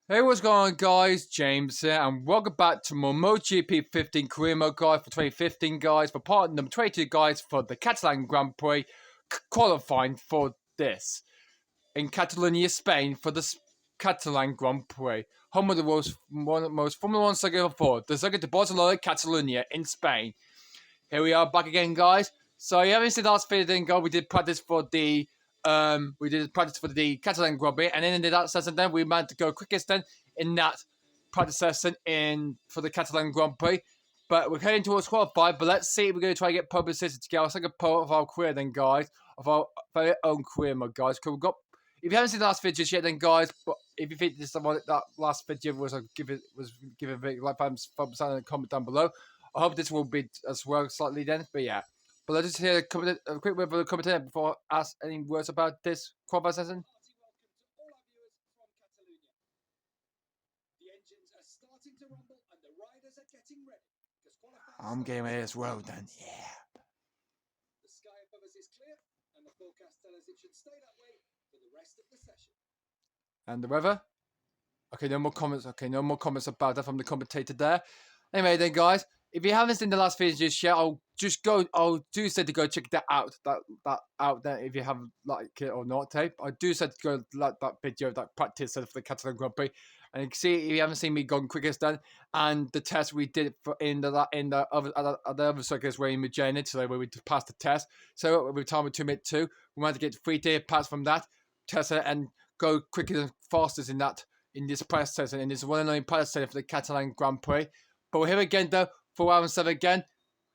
Hey, what's going on, guys? James here, and welcome back to more MotoGP 15 career mode guide for 2015, guys, for part number 22, guys, for the Catalan Grand Prix qualifying for this in Catalonia, Spain, for the Catalan Grand Prix, home of the most Formula One circuit of all, the circuit de Barcelona, Catalonia in Spain. Here we are back again, guys. So you haven't seen the last video, guys. We did practice for the Catalan Grand Prix, and then in that session, then we managed to go quickest then in that practice session for the Catalan Grand Prix. But we're heading towards qualify. But let's see, we're going to try to get pole position to get our second pole of our career, then, guys, of our very own career mode, guys. Because we've got. If you haven't seen the last videos yet, then, guys, but if you think this that last video was give it a big like 5% in the comment down below. I hope this will be as well slightly then, but yeah. But let's just hear a quick word from the commentator before I ask any words about this qualifying session. I'm getting ready as well then, yeah. The sky above us is clear, and the forecast tells us it should stay that way for the rest of the session. And the weather? Okay, no more comments. Okay, no more comments about that from the commentator there. Anyway, then, guys, if you haven't seen the last video just yet, I'll do say to go check that out. That out there if you haven't liked it or not. Tape. I do say to go like that video, that practice for the Catalan Grand Prix, and you can see if you haven't seen me going quickest then, and the test we did for in the other circuits where in Mugello, Italy, where we passed the test. So with time of 2:02, we wanted to get 3 day pass from that test and go quicker and fastest in this press session, in this one and only press session for the Catalan Grand Prix. But we're here again though, 4 hours and 7 again.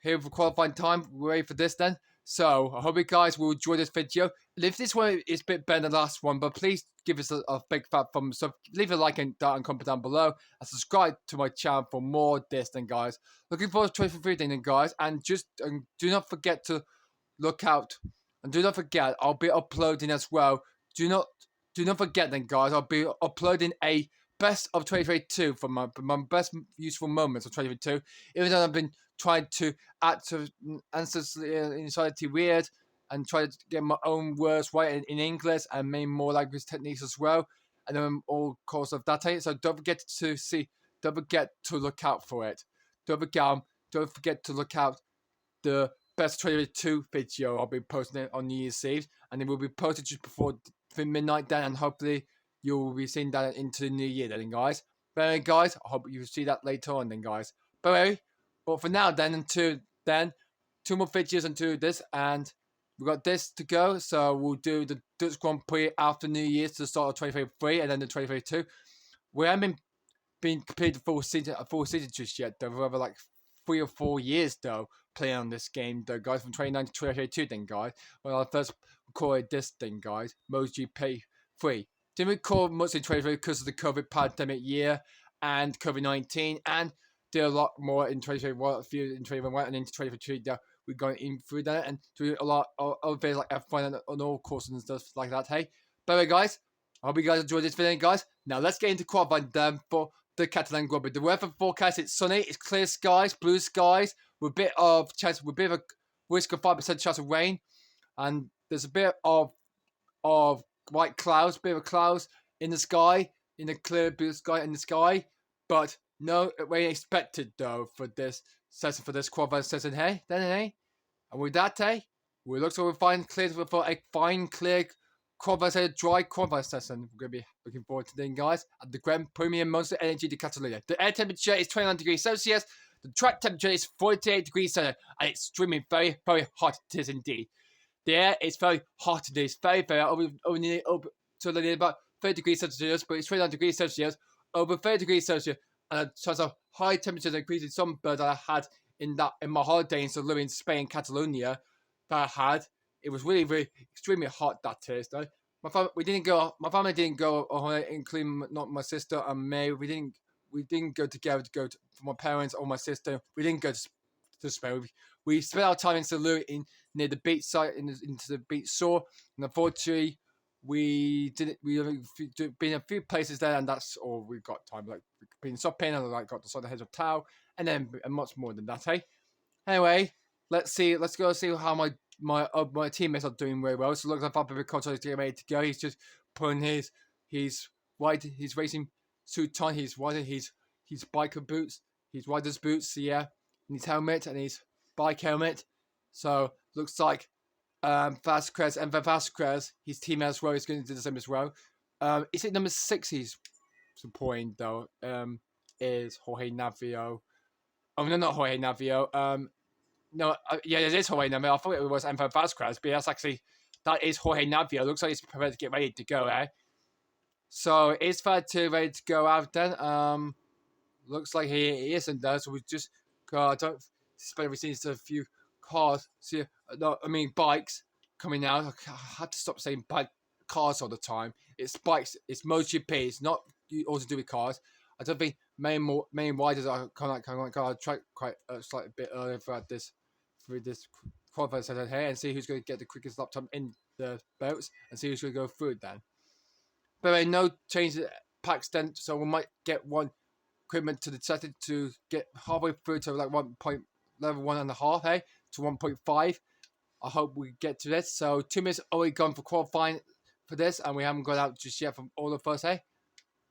Here for qualifying time. We're ready for this then. So I hope you guys will enjoy this video. And if this one is a bit better than the last one, but please give us a big fat thumbs up. Leave a like and comment down below. And subscribe to my channel for more this then, guys. Looking forward to 2015 then, guys. And just do not forget to look out. And do not forget, I'll be uploading as well. Do not forget then, guys. I'll be uploading a best of 2022 from my best useful moments of 2022. Even though I've been trying to act ancestry weird and try to get my own words right in English and maybe more language techniques as well. And then all course of that. So don't forget to look out for it. Don't forget to look out the best 2022 video I'll be posting it on New Year's Eve, and it will be posted just before midnight then, and hopefully you'll be seeing that into the new year then, guys. But anyway, guys, I hope you see that later on then, guys. But anyway, but for now then, two more videos into this, and we've got this to go. So we'll do the Dutch Grand Prix after New Year's to the start of 2023, and then the 2022. We haven't been completed full season just yet, though. We're over like 3 or 4 years though playing on this game though, guys, from 2019 to 2022 then, guys. When I first recorded this thing, guys, MotoGP 3. Didn't record much in 2023 because of the COVID pandemic year and COVID-19, and did a lot more in 2021, a few in 2021 and into 2023 that we're going in through that, and do a lot of other things like F1 and on all courses and stuff like that, hey. But anyway, guys, I hope you guys enjoyed this video, guys. Now let's get into qualifying then for the Catalan Grand Prix. The weather forecast, it's sunny, it's clear skies, blue skies, with a bit of a risk of 5% chance of rain, and there's a bit of white clouds, bit of clouds in the sky, in the clear blue sky in the sky, but no rain expected though for this session, for this qualifying session, hey, then, hey. And with that, hey, we look for a fine clear qualifying session, dry qualifying session. We're going to be looking forward to then, guys, at the Grand Premium Monster Energy de Catalunya. The air temperature is 29 degrees Celsius, the track temperature is 48 degrees Celsius, and it's extremely very, very hot, it is indeed. The air is very hot, it is very, very over so about 30 degrees Celsius, but it's 29 degrees Celsius, over 30 degrees Celsius, and a chance of high temperatures increasing some birds that I had in my holiday in Seville in Spain, Catalonia, that I had. It was really, really extremely hot that Thursday. My family didn't go on holiday, including not my sister and me. We didn't go together for my parents or my sister. We didn't go to Spain. We spent our time in Seville near the beach site into the beach shore, and unfortunately we been a few places there, and that's all we got time. Like been shopping and like got the heads of towel, and then much more than that. Hey, anyway, let's go see how my teammates are doing very well. So it looks like Fabio Ricardo is getting ready to go. He's just putting his racing suit on. He's riding his biker boots, his rider's boots, yeah, and his helmet and his bike helmet. So looks like Vasquez and Vasquez, his team as well, is going to do the same as well. Is it number 6 he's supporting though? Is Jorge Navio? Oh no, not Jorge Navio. No, yeah, it is Jorge Navio. I thought it was Enver Vasquez, but that is Jorge Navio. Looks like he's prepared to get ready to go, eh? So is that two ready to go out then? Looks like he isn't there, so we just I don't suspect we seen a few cars. See, no, I mean bikes coming out. I had to stop saying cars all the time. It's bikes. It's MotoGP. It's not all to do with cars. I don't think main riders are kind of try quite slightly bit earlier through this qualifier session here and see who's going to get the quickest lap time in the boats and see who's going to go through then. But no change to pack extent, so we might get one equipment to the setting to get halfway through to like level 1.5, hey, to 1.5. I hope we get to this. So 2 minutes already gone for qualifying for this, and we haven't got out just yet from all of us, hey.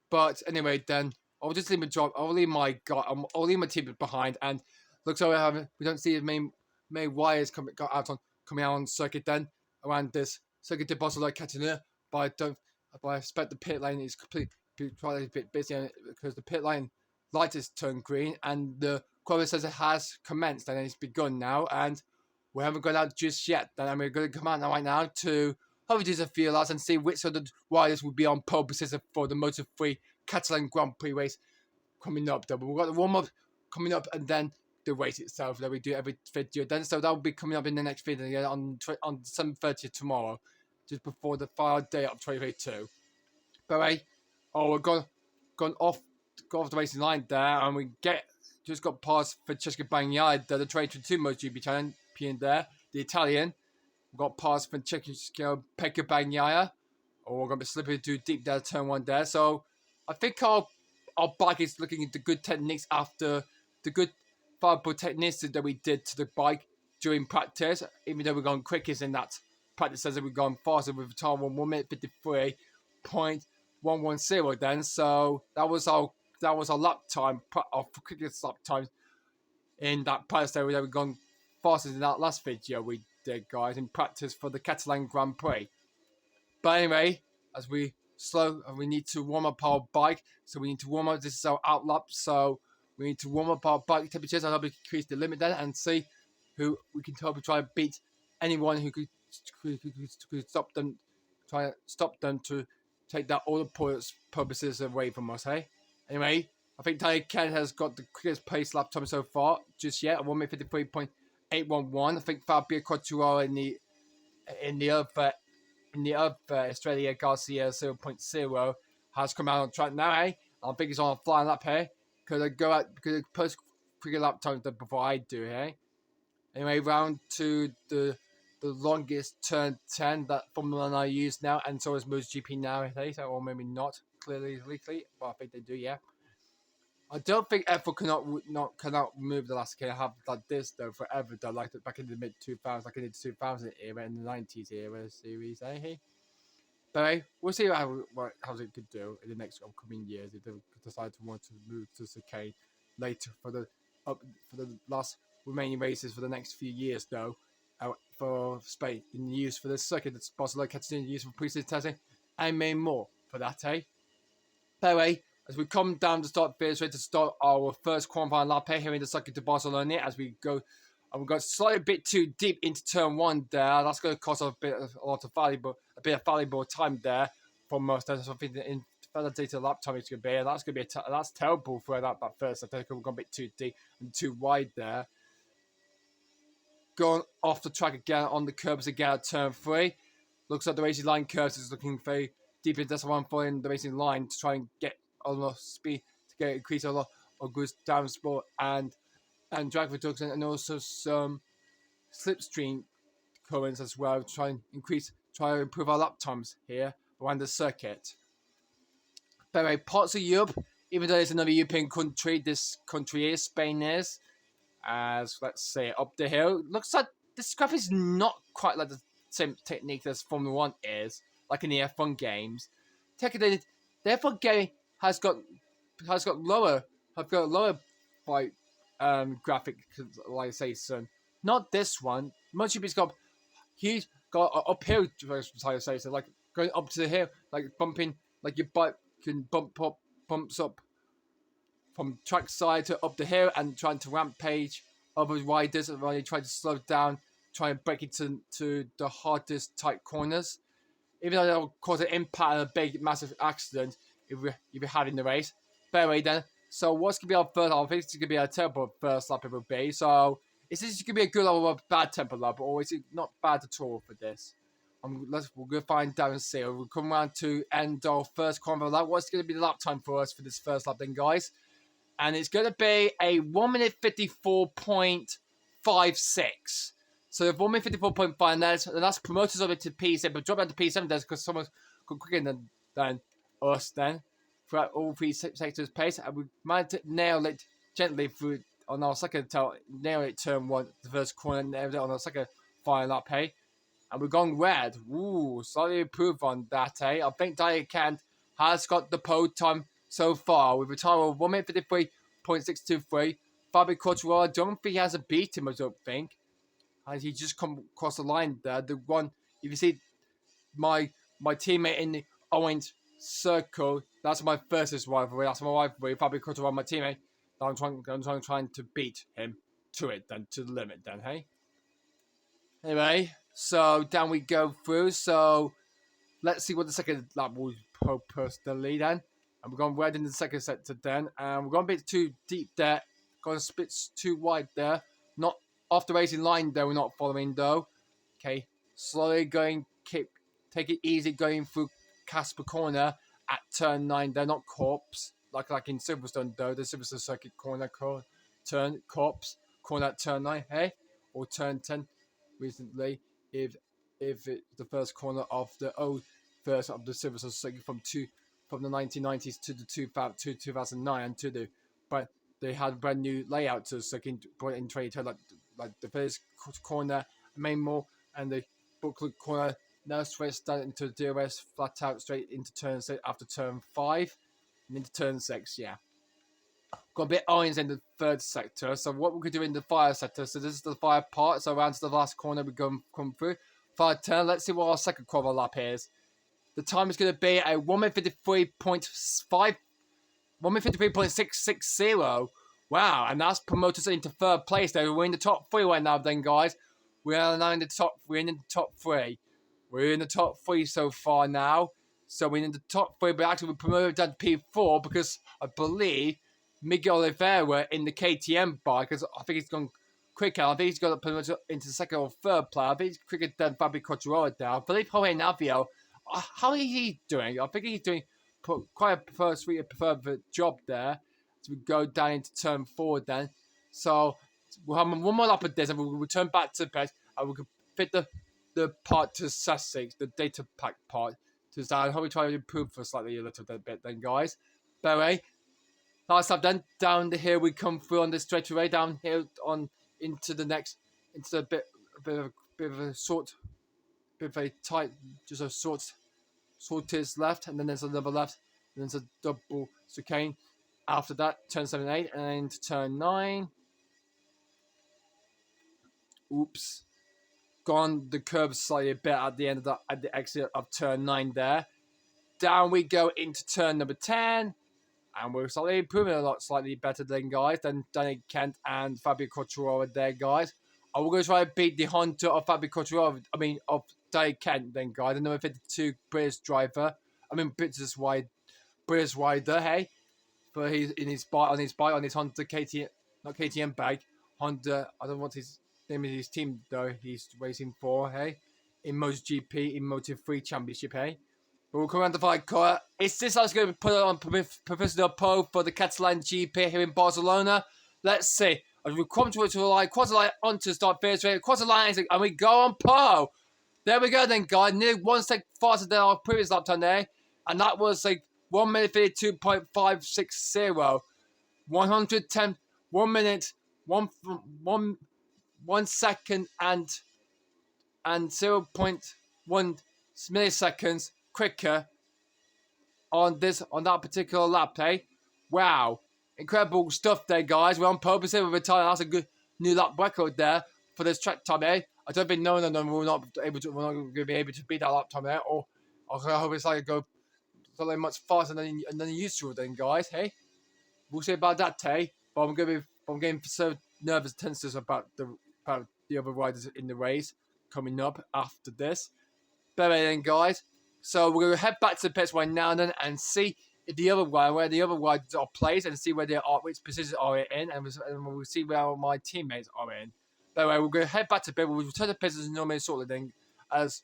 But anyway, then I'll just leave my job. I'll leave my team behind, and looks like we don't see the main wires coming out on circuit then around this circuit de Barcelona Catalan. But I expect the pit lane is probably a bit busy because the pit lane light has turned green and the qualifier says it has commenced and it's begun now, and we haven't got out just yet. Then we're going to come out right now to hopefully do a few laps and see which of the riders will be on pole position for the Moto3 Catalan Grand Prix race coming up. Then we've got the warm up coming up and then the race itself that we do every video. Then so that will be coming up in the next video on December 30th tomorrow, just before the final day of 2022. But hey, we've gone off the racing line there, and we just got past Francesco Bagnaia, the 2022 MotoGP champion there, the Italian. We got past Francesco Bagnaia, or we're going to be slipping too deep there, turn 1 there. So I think our bike is looking at the good techniques after the good favorable techniques that we did to the bike during practice, even though we've gone quickest in that practice says that we've gone faster with a time 1 minute 53.110 then. So that was our lap time, our quickest lap time in that practice area that we've gone faster than that last video we did, guys, in practice for the Catalan Grand Prix. But anyway, as we need to warm up our bike, so we need to warm up. This is our out lap, so we need to warm up our bike temperatures and help increase the limit then and see who we can help try and beat anyone who could stop them, try to stop them to take that all the purposes away from us, hey? Anyway, I think Tyler Ken has got the quickest pace lap time so far, just yet, at 1:53.811. I think Fabio Quartararo in the other Australia Garcia 0.0 has come out on track now, hey? I think he's on a flying lap here. Could I go out because post quicker lap time before I do, hey? Anyway, round to the longest turn 10 that Formula 1 I use now, and so is MotoGP nowadays, or maybe not clearly, but I think they do, yeah. I don't think F1 cannot remove the last can have like this though forever though, like back in the mid 2000s, like in the 2000 era and the 90s era series, eh? But hey, we'll see how it could do in the next upcoming years if they decide to want to move to Chicane later for the last remaining races for the next few years though. For Spain in use for the circuit that's Barcelona Catalan use for pre-season testing and many more for that, eh? By the way, as we come down to start phase ready to start our first qualifying lap here in the circuit to Barcelona as we go, and we got slightly a bit too deep into turn 1 there. That's going to cost a bit of valuable time there from us. That's something in validated lap time it's going to be, and that's going to be that's terrible for that first. I think we've gone a bit too deep and too wide there. Going off the track again on the curbs again at turn 3. Looks like the racing line curves is looking very deep into this one, following the racing line to try and get a lot of speed, to increase a lot of goods down sport and drag reduction, and also some slipstream currents as well to try to improve our lap times here around the circuit. But anyway, parts of Europe, even though it's another European country, this country is, Spain is, as let's say up the hill. Looks like this graph is not quite like the same technique as Formula 1 is, like in the F1 games. Technically, the F1 game has got has got lower like graphic, like I say, son. Not this one. MotoGP's got he's got an uphill, like I say, so like going up to the hill, like bumping, like your bike can bumps up from track side to up the hill and trying to rampage other riders and really trying to slow down, try and break into the hardest tight corners. Even though they'll cause an impact and a big, massive accident if you're having the race. But anyway, then, so what's going to be our first lap? I think it's going to be a terrible first lap it will be. So, is this going to be a good lap or a bad tempo lap? Or is it not bad at all for this? We're going to find out and see. We'll come around to end our first corner lap. What's going to be the lap time for us for this first lap then, guys? And it's going to be a 1 minute 54.56. So 1 minute 54.5, and that's promoters over to P7, but drop down to P7 there because someone's gone quicker than us then throughout all three sectors pace, and we managed to nail it gently through on our second nail it turn one, the first corner, nailed it on our second final lap, hey. And we're going red. Ooh, slightly improved on that, hey. I think Diane Kent has got the pole time so far with a time of 1 minute 53.623. Fabio Quartararo, I don't think he has a beat him, I don't think. And he just come across the line there. The one, if you see my teammate in the orange circle, that's my first rivalry. That's my rivalry. Fabio Quartararo, my teammate. I'm trying to beat him to it, then to the limit, then, hey. Anyway, so down we go through. So let's see what the second lap will post the lead then. And we're going red in the second sector then, and we're going a bit too deep there. Going a bit too wide there. Not off the racing line though, we're not following though. Okay, slowly going, take it easy going through Casper Corner at turn 9. They're not corpse like in Silverstone though. The Silverstone circuit corner turn corpse corner at turn 9, hey, or turn 10 recently. If it's the first corner of the first of the Silverstone circuit from the 1990s to the 2009 and to the but. They had a brand new layout to circuit brought in 2010, like the first corner, main mall, and the booklet corner. Now straight down into the DRS, flat out straight into turn 6 after turn 5, and into turn 6. Yeah, got a bit orange in the third sector. So what we could do in the fire sector. So this is the fire part. So around to the last corner we come through. Fire turn. Let's see what our second corner lap is. The time is going to be a 1 minute 53.5. 1 minute 53.660. Wow, and that's promoted us into third place there. We're in the top 3 right now then, guys. We are now in the top. We're in the top 3. We're in the top 3 so far now. So we're in the top 3, but actually we're promoted down to P4 because I believe Miguel Oliveira in the KTM bike, because I think he's gone quicker. I think he's got promoted into the second or third player. I think he's quicker than Fabio Quartararo there. I believe Jorge Navio, how is he doing? I think he's doing quite a preferred job there. So we go down into turn 4 then. So we'll have one more lap of this and we'll return back to the pit and we can fit the part to Sussex, the data pack part to that. I hope we try to improve for slightly a little bit then, guys. But anyway, last lap then, down the hill we come through on the straightaway, down here on into the next, into a bit of a tight, just a shortest left, and then there's another left, and there's a double chicane. After that, turn 7 8, and then into turn 9. Oops. Gone the curve slightly a bit at the end of at the exit of turn 9 there. Down we go into turn number 10. And we're slightly improving slightly better than Danny Kent and Fabio Quartararo there, guys. And we're going to try to beat the Honda of Fabio Quartararo, of Danny Kent then, guys. The number 52 British driver. British rider, hey. But he's on his Honda KTM, not KTM bike. Honda, I don't know what his name is, his team though. He's racing for, hey. In MotoGP, in Moto3 Championship, hey. But we'll come around the fight corner. Is this us going to put it on Professor Poe for the Catalan GP here in Barcelona? Let's see. As we come to the line, Quarterline onto start first rate. Quarterline, and we go on Poe. There we go then, guys. Nearly 1 sec faster than our previous lap time there. And that was like 1 minute 52.560. 110, 1 minute, 1 second and 0.1 milliseconds quicker on that particular lap, eh? Wow. Incredible stuff there, guys. We're on purpose here with a time. That's a good new lap record there for this track time, eh? I don't think we're not going to be able to beat that lap time there. Or I hope it's like go something much faster than you used to then, guys. Hey, we'll see about that, hey. But I'm getting so nervous, tense about the other riders in the race coming up after this. But then, guys, so we're gonna head back to the pits right now and then and see where the other riders are placed and see where they are, which positions are in, and we'll see where my teammates are in. By the way, we're gonna head back to pit. We'll return to pits as normally sort of thing as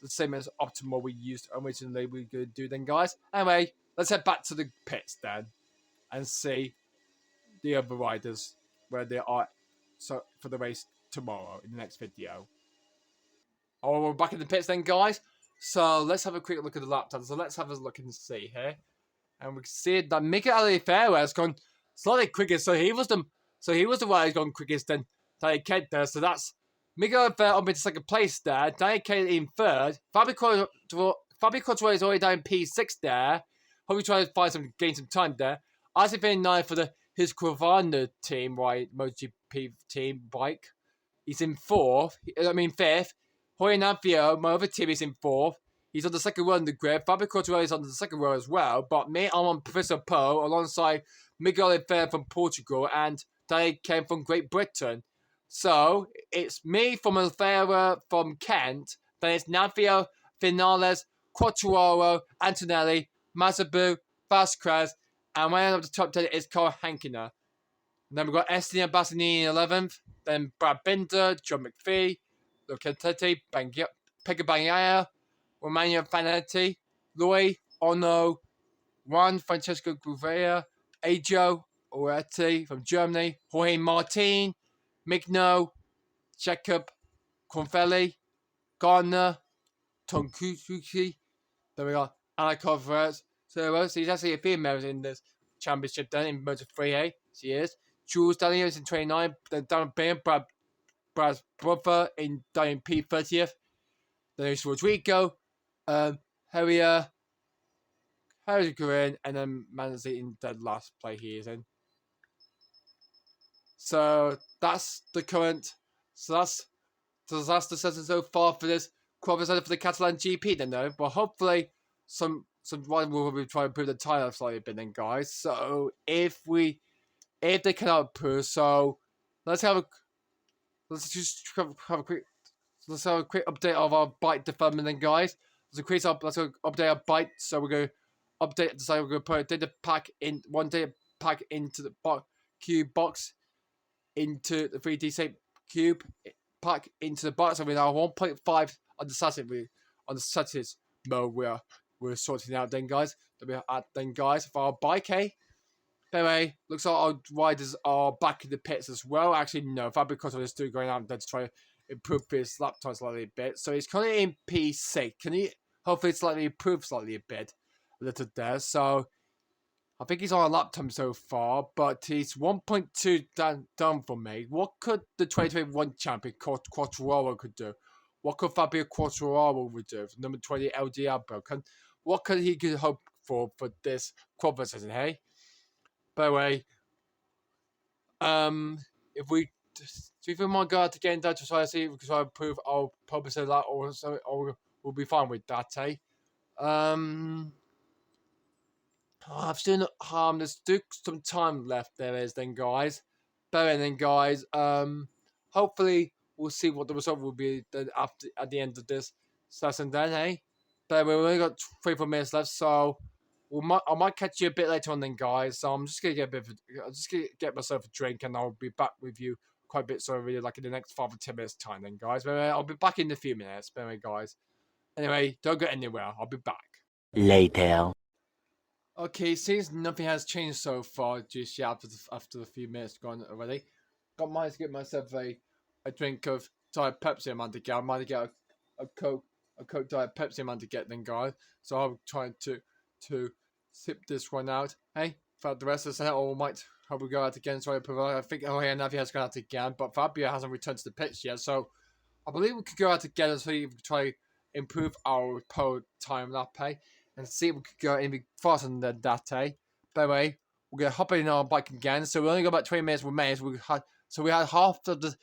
the same as optimal we used originally. We're gonna do then, guys. Anyway, let's head back to the pits then and see the other riders where they are. So for the race tomorrow in the next video. Oh, we're back in the pits then, guys. So let's have a quick look at the lap time. So let's have a look and see here, and we can see that Miguel Oliveira has gone slightly quicker. So he was the rider who's gone quickest than Danny Kent there. So that's Miguel Oliveira on into second place there. Danny Kent in third. Fabio Quartararo is already down in P6 there. Hopefully trying to gain some time there. Isaac in ninth for his Husqvarna team, right? MotoGP team bike. He's in fifth. Jorge Navio, my other team, is in fourth. He's on the second row in the grid. Fabio Quartararo is on the second row as well. But me, I'm on Professor Poe alongside Miguel Oliveira from Portugal and Danny Kent from Great Britain. So it's me from Oliveira from Kent. Then it's Navio, Vinales, Quartararo, Antonelli, Mazabu, Vasquez, and when up the top 10 is Carl Hankiner. And then we've got Esteban Bassanini in 11th. Then Brad Binder, John McPhee, Locatelli, Pega Bagnaia, Romano Fanetti, Loy, Ono, Juan Francesco Gouveia, Ajo Oretti from Germany, Jorge Martin, Migno, Jacob Confelli, Gardner, Tonkuki. Then we got Anna Coverts. So she's actually a female in this championship then in Moto 3A. She is. Jules Daniels in 29. Then Darren Bain, Brad's brother in P30th. Then there's Rodrigo, Harry Green, and then Manzi in the last play he is in. So that's the current. So that's the session so far for this qualifier for the Catalan GP. Then though, but hopefully some rider will be trying to improve the tyre slightly a bit then, guys. So if they cannot improve, so let's have a quick update of our bike development then, guys. Let's update our bike. So we're going to update. So we're going to put a data pack into the cube box into the 3D shape cube pack into the box. So we're now 1.5 on the sashes mode. We're sorting out then, guys. For our bike, hey. Anyway, looks like our riders are back in the pits as well. Actually, no, Fabio Quartararo is still going out there to try to improve his lap time slightly a bit. So he's currently in P6. Can he hopefully slightly improve slightly a little there? So I think he's on a lap time so far, but he's 1.2 down from me. What could the 2021 champion Quartararo could do? What could Fabio Quartararo do? Number 20 LDR bro. What could he hope for this qualifier season, hey? By the way, if we might go out to get in touch to try to see if we can try to improve our purpose of that, or we'll be fine with that, eh? I've still not harmed. There's still some time left. There is then, guys. But then, guys, hopefully we'll see what the result will be then at the end of this session. Then, hey. But we've only got 3-4 minutes left, so I might catch you a bit later on then, guys. So I'm just gonna get myself a drink, and I'll be back with you quite a bit. So really, like in the next 5 or 10 minutes time, then, guys. But I'll be back in a few minutes. But anyway, guys. Anyway, don't go anywhere. I'll be back later. Okay, seems nothing has changed so far just yet after a few minutes gone already. Managed to get myself a drink of Diet Pepsi. I might get a Coke Diet Pepsi. I might get then, guys. So I'm trying to sip this one out. Hey, for the rest of the set, or might probably go out again. So I think Navi has gone out again, but Fabio hasn't returned to the pitch yet. So I believe we could go out together so we can try improve our time lap, hey, and see if we could go any faster than that, hey. By the way, we're gonna hop in our bike again. So we only got about 20 minutes remains. We had half of the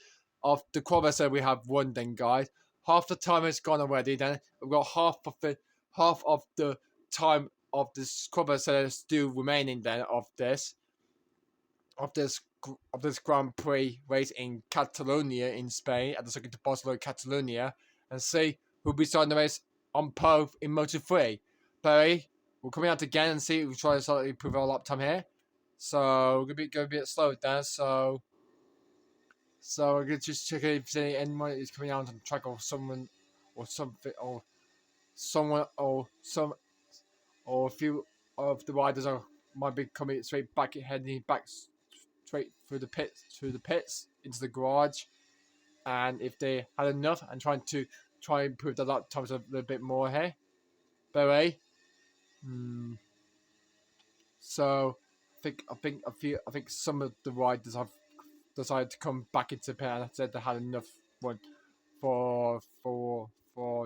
qualifier, so we have won then, guys. Half the time has gone already. Then we've got half of the time of this qualifier, so still remaining then of this Grand Prix race in Catalonia in Spain at the circuit of Barcelona, Catalonia, and see who'll be starting the race on pole in Moto3. Barry, we're coming out again and see if we try to slightly improve our lap time here. So we're gonna go a bit slow down. So we're gonna just check if there's anyone is coming out on the track or someone or something or someone or a few of the riders might be coming straight back, heading back straight through the pits into the garage, and if they had enough and try and improve the lap times a little bit more here. But anyway, so I think some of the riders have decided to come back into pit and said they had enough one for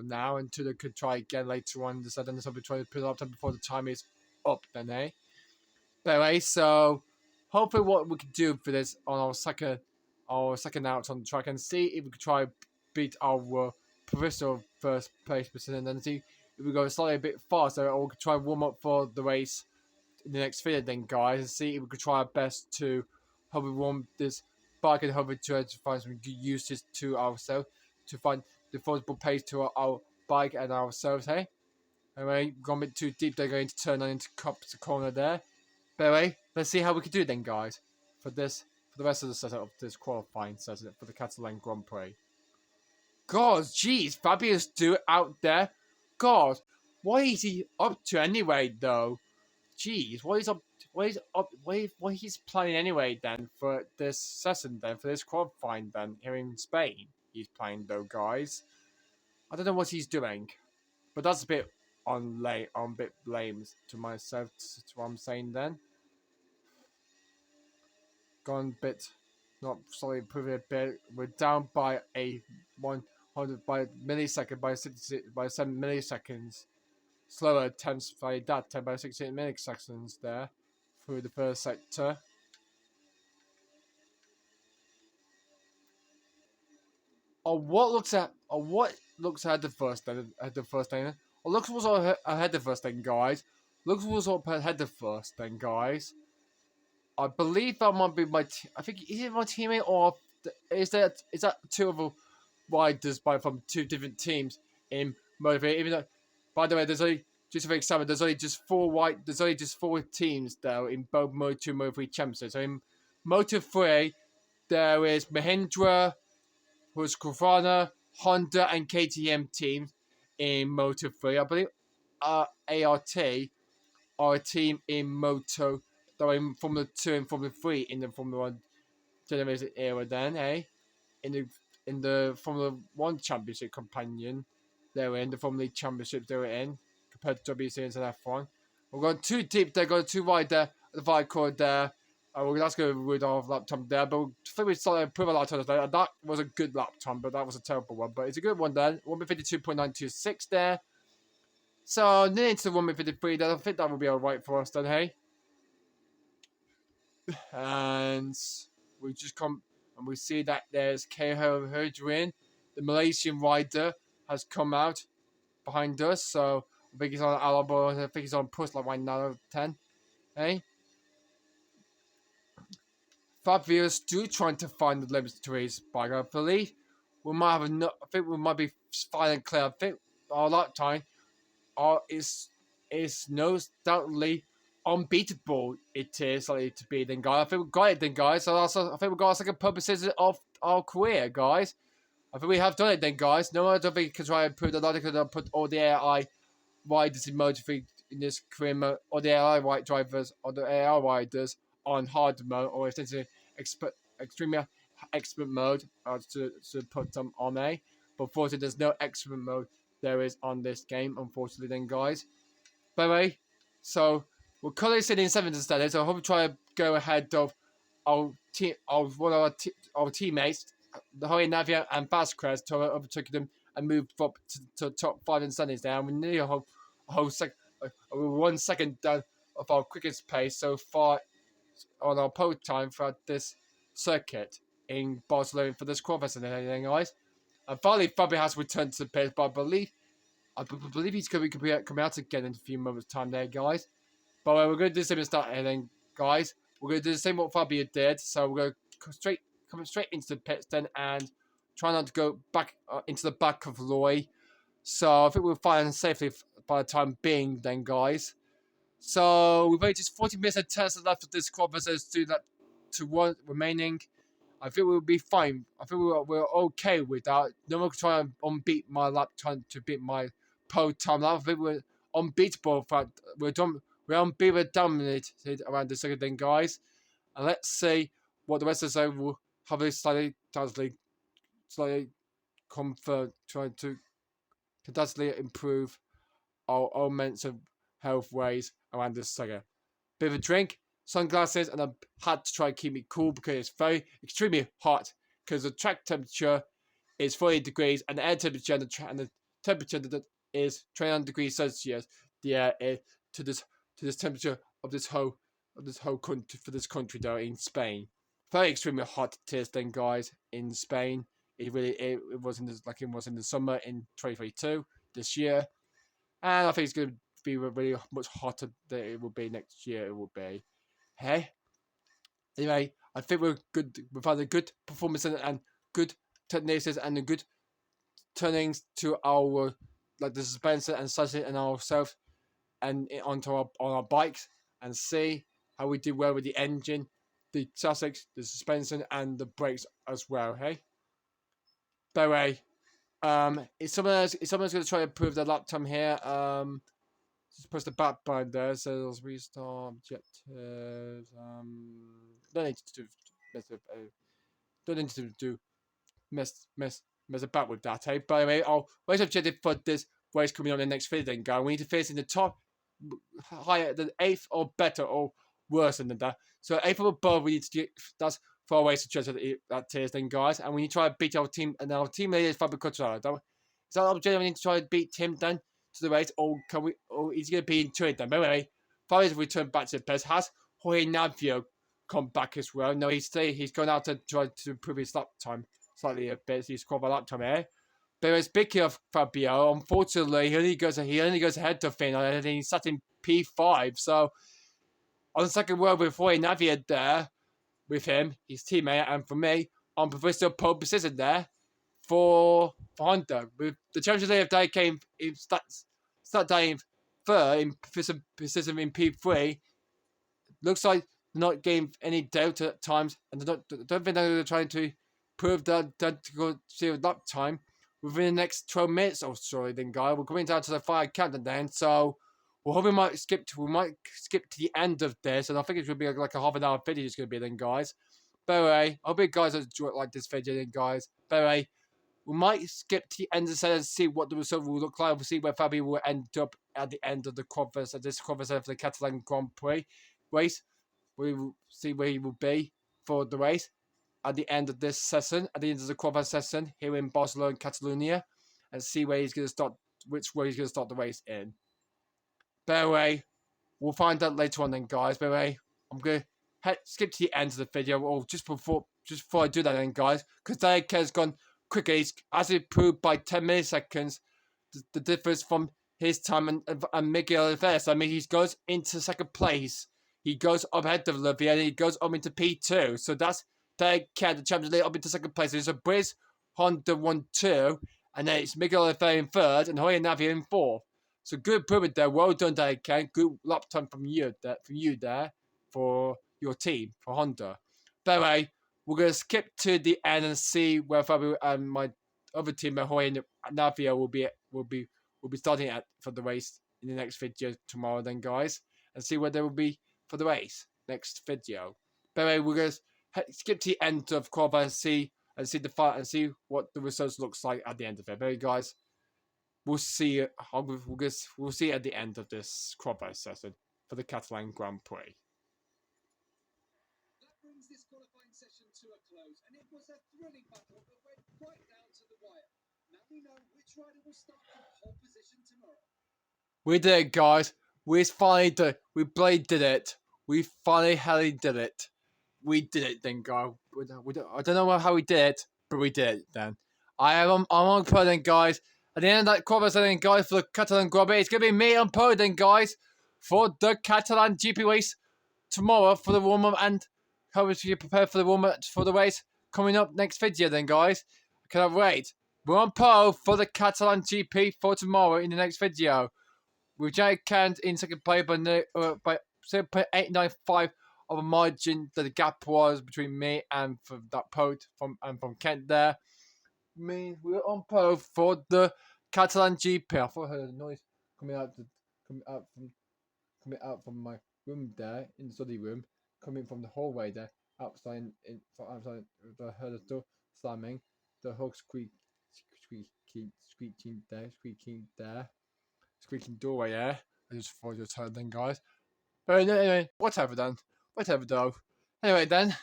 now until they could try again later on. They said then they'll be trying to put it up before the time is up then, eh? But anyway, so hopefully what we can do for this on our second out on the track and see if we can try beat our provisional first place position and then see if we go slightly a bit faster or we can try warm up for the race in the next video then, guys, and see if we could try our best to hopefully warm this bike and hopefully try to find some good uses to ourselves to find the affordable pace to our bike and ourselves, hey? Anyway, gone a bit too deep, they're going to turn on into the corner there. But anyway, let's see how we can do then, guys, for the rest of the setup of this qualifying setup for the Catalan Grand Prix. God, jeez, Fabius do it out there. God, what is he up to anyway, though? Jeez, what he's playing anyway then for this session then, for this qualifying then, here in Spain. He's playing though, guys. I don't know what he's doing, but that's a bit bit lame to myself. To what I'm saying then. Gone a bit, not slowly improving a bit. We're down by a 100 by millisecond by 7 milliseconds. Slower attempts by that 10 by 16 milliseconds there through the first sector. What looks ahead the first then? Looks was ahead the first then, guys. Looks was ahead the first then, guys. I believe that might be I think is it my teammate or is that two other riders from two different teams in MotoGP? Even though, by the way, there's only just for example, there's only just four teams though in both Moto2 and Moto3 championships. So in Moto3, there is Mahindra, Husqvarna, Honda, and KTM teams in Moto3. I believe ART are a team in Moto. Though in Formula 2 and Formula 3 in the Formula 1 generation era then, eh? In the Formula 1 Championship companion, they were in the Formula League Championships they were in, compared to WC and F1. We're going too deep there, going too wide there, the Vicord there. That's going to ruin our lap time there, but I think we started to improve a lap time there. That was a good lap time, but that was a terrible one. But it's a good one then. 1:52.926 there. So, nearly into the 1:53 then. I think that will be alright for us then, hey? And we just come and we see that there's Keho Herdwin, the Malaysian rider, has come out behind us. So I think he's on Alaba. I think he's on push like right now, 10. Hey, Fabius do trying to find the limits to his bike. I believe we might have enough. I think we might be fine and clear. I think our lap time is no doubtly unbeatable. It is likely to be then, guys. I think we got it then, guys. So also, I think we got our second purposes of our career, guys. I think we have done it then, guys. No, I don't think we can try and prove that. I could put all the AI riders in Moto3 in this career mode, or the AI drivers, or the AI riders on hard mode, or essentially extremely expert mode to put them on a. But unfortunately, there's no expert mode there is on this game, unfortunately, then, guys. By the way, so we're currently sitting in 7th instead, so I hope we try to go ahead of our teammates, the Hoya Navia and Vasquez, to overtook them and move up to top 5 and standings now. We're nearly 1 second down of our quickest pace so far on our pole time throughout this circuit in Barcelona for this qualifier and everything, guys. And finally, Fabio has returned to the pits, but I believe he's going to be coming out again in a few moments' time there, guys. But we're going to do the same start then, guys. We're going to do the same what Fabio did. So we're going to come straight into the pits then and try not to go back into the back of Roy. So I think we'll find safely by the time being then, guys. So we've only just 40 minutes and 10 seconds left of this quad versus to one remaining. I think we'll be fine. I think we're okay with that. No one can try and unbeat my lap time to beat my pole time. I think we're unbeatable. We're unbeatable, dominated around the second thing, guys. And let's see what the rest of the zone will have a slightly comfort, trying to fantastically improve our own mental health ways around this second. Bit of a drink, sunglasses, and I had to try and keep me cool because it's very extremely hot because the track temperature is 40 degrees and the air temperature and the temperature that is 29 degrees Celsius. The air is to this temperature of this whole country for this country though in Spain. Very extremely hot it is then, guys, in Spain. It was in the summer in 2022 this year, and I think it's going to be really much hotter than it will be next year. It will be. Hey. Anyway, I think we're good. We've had a good performance and good techniques and a good turnings to our the suspension and such and ourselves and onto on our bikes and see how we do well with the engine, the chassis, the suspension, and the brakes as well. Hey. By the way, is someone's going to try to improve their lap time here? Just press the back button there. So let's restart objectives. Don't need to mess about with that. Hey, by the way, our race objective for this race coming on in the next video. Then go. We need to finish in the top, higher than 8th or better or worse than that. So 8th or above, we need to get that's. For our race objective that is then, guys, and we need to try to beat our team, and our team leader is Fabio Quartararo. Is that our objective? We need to try to beat him then to the race, or can we? Or he's going to be into it then. But anyway, Fabio's returned back to the pits. Has Jorge Navio come back as well? No, he's gone out to try to improve his lap time slightly a bit. He's quite a lap time here. But speaking of Fabio, unfortunately, he only goes ahead of Finn, and he's sat in P5. So on the second world with Jorge Navio there. With him, his teammate, and for me, on provisional pole position there for Honda. With the Champions League day came in start day in third in position in P3. Looks like they're not getting any doubt at times, and don't think they're trying to prove that to go see a lap time within the next 12 minutes or so. Then, guy, we're going down to the fire countdown then, so. We're hoping we might skip to the end of this, and I think it's going to be like a half an hour video. It's going to be then, guys. But anyway, I hope you guys enjoy like this video, then, guys. But anyway, we might skip to the end of the set and see what the result will look like. We'll see where Fabio will end up at the end of the qualifiers of this qualifier for the Catalan Grand Prix race. We will see where he will be for the race at the end of this session, at the end of the qualifier session here in Barcelona, Catalonia, and see where he's going to start, which way he's going to start the race in. By the way, we'll find out later on then, guys. By the way, I'm going to skip to the end of the video, or just before I do that then, guys, because Derek has gone quicker. He's as improved by 10 milliseconds, the difference from his time and Miguel Oliveira. I mean, he goes into second place. He goes up ahead of Oliveira, and he goes up into P2. So that's Derek Kerr, the Champions League, up into second place. There's a Briz Honda 1-2, and then it's Miguel Oliveira in third, and Jorge Navia in fourth. So good improvement there. Well done, Derek Kerr. Good lap time from you there for your team, for Honda. By the way, we're going to skip to the end and see where Fabio and my other teammate Jorge Navia will be starting at for the race in the next video tomorrow then, guys, and see where they will be for the race next video. By the way, we're going to skip to the end of qualifying and see the fight and see what the results looks like at the end of it. By the way, guys, we'll see at the end of this qualifying session for the Catalan Grand Prix. That brings this qualifying session to a close, and it was a thrilling battle that went right down to the wire. Now we know which rider will start from pole position tomorrow. We did it, guys. We finally did it. We did it. we finally hell did it. We did it then, guys. I don't know how we did it, but we did it then. I'm on pro then, guys. At the end of that qualifier then, guys, for the Catalan Grand Prix, it's going to be me on pro then, guys, for the Catalan GP race tomorrow for the warm-up, and how you prepare for the warm-up for the race coming up next video then, guys. I cannot wait. We're on pro for the Catalan GP for tomorrow in the next video. With Jack Kent in second place by 0.895 of a margin that the gap was between me and from that pod from Kent there. Means we're on pro for the Catalan GP. I thought I heard a noise coming out from my room there in the study room, coming from the hallway there outside. Outside, I heard a door slamming, the whole squeaking doorway there. I just thought you heard then, guys. But anyway, whatever then. Whatever though. Anyway then,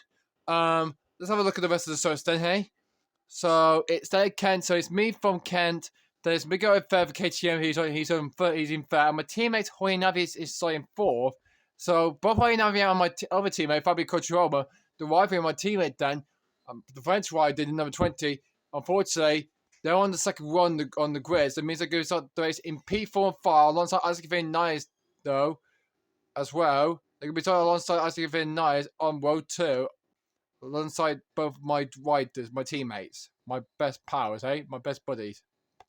let's have a look at the rest of the source then, hey? So it's there Kent, so it's me from Kent. There's Miguel Fair for KTM, he's in third. My teammate Hoy Navi is in fourth. So both Hoy Navi and my other teammate, Fabio Cotaroma, the rival of my teammate then, the French rider in number 20, unfortunately, they're on the second run on the grid. So that means they go start the race in P4 and 5 alongside Isaac Van Nuys though, as well. They're going to be starting alongside Isaac Van Nuys on road 2, alongside both my riders, my teammates, my best pals, my best buddies,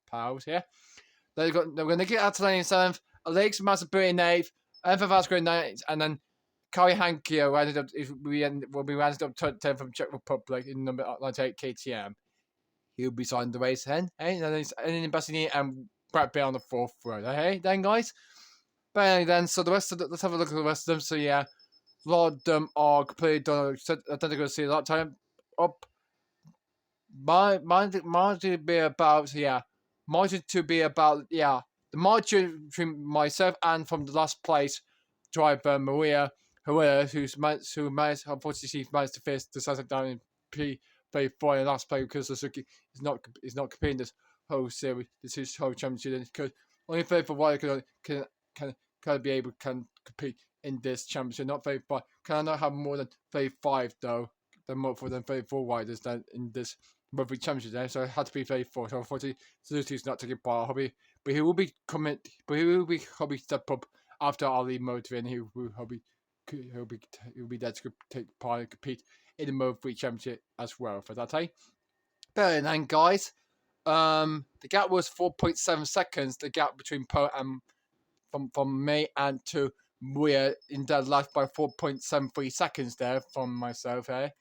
pals, yeah. They're going to get Catalan in 7th, Alex Massabury in 8th, Enfer Vasco in 9th, and then Kari Hankio will be rounded up 10th from Czech Republic in number 98 KTM. He'll be signing the race then, and then Bassini and Brad Pitt on the 4th row, then guys. But anyway, then, so let's have a look at the rest of them. So yeah, a lot of them are completely done. I don't think we're going to see a lot of time up. Margin to be about, the margin between myself and from the last place driver Maria Herrera, who managed, unfortunately, she managed to face decisive down in P34 in the last play because Suzuki is not competing this whole series, this whole championship, because only 34 rider can compete in this championship, not 35. Can I not have more than 35 though? More than 34 riders than in this rugby championship there, so it had to be 34. So unfortunately, Suzuki's not taking part. But he will be coming. But he will be step up after our lead motor, and he'll be there to take part and compete in the Moto 3 championship as well for that, eh? But then, guys, the gap was 4.7 seconds. The gap between Po and from me and to Muir in dead last by 4.73 seconds there from myself here.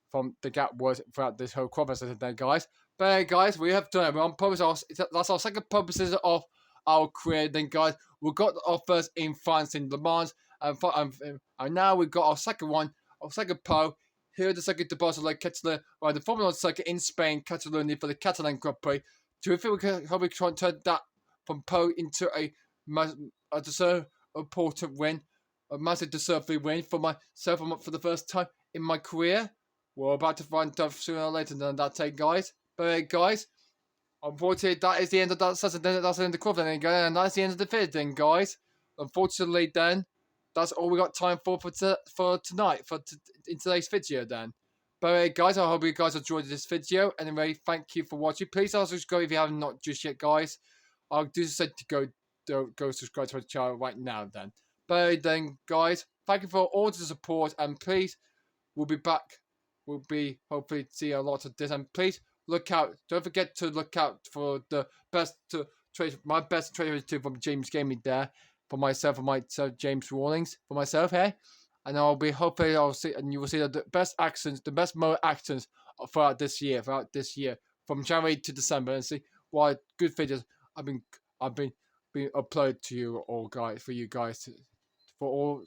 From the gap was throughout this whole qualifier there, guys. But guys, we have done it. We're on purpose. That's our second purposes of our career. Then, guys, we got our first in France in Le Mans, and now we've got our second one, our second po. Here, the second to Barcelona, Catalan, right, the Formula 1 circuit in Spain, Catalonia for the Catalan Grand Prix. Do you think we can try and turn that from po into a deserved important win, a massive deserved win for myself for the first time in my career? We're about to find out sooner or later than that day, guys. But guys, unfortunately, that is the end of that session. That's the end of the qualifying, and that's the end of the vid, then, guys. Unfortunately, then, that's all we got time for tonight, in today's video, then. But guys, I hope you guys enjoyed this video. Anyway, thank you for watching. Please also subscribe if you haven't not just yet, guys. I'll do say to go subscribe to my channel right now, then. But then, guys, thank you for all the support, and please, we'll be back. We'll be hopefully see a lot of this, and please look out. Don't forget to look out for the my best trade from James Gaming there for myself, James Rawlings for myself here, and hopefully I'll see, and you will see the best accents, the best motor accents throughout this year from January to December, and see what good videos I've been uploaded to you all, guys, for you guys for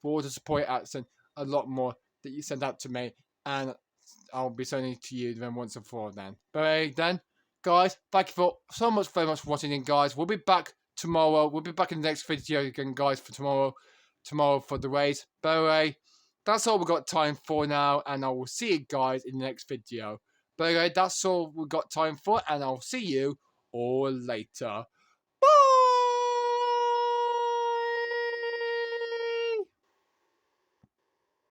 all the support accents, a lot more that you send out to me. And I'll be sending to you then once and for all then. But then, guys, thank you very much for watching in, guys. We'll be back tomorrow. We'll be back in the next video again, guys, for tomorrow for the race. But that's all we've got time for now, and I will see you guys in the next video. But that's all we've got time for, and I'll see you all later.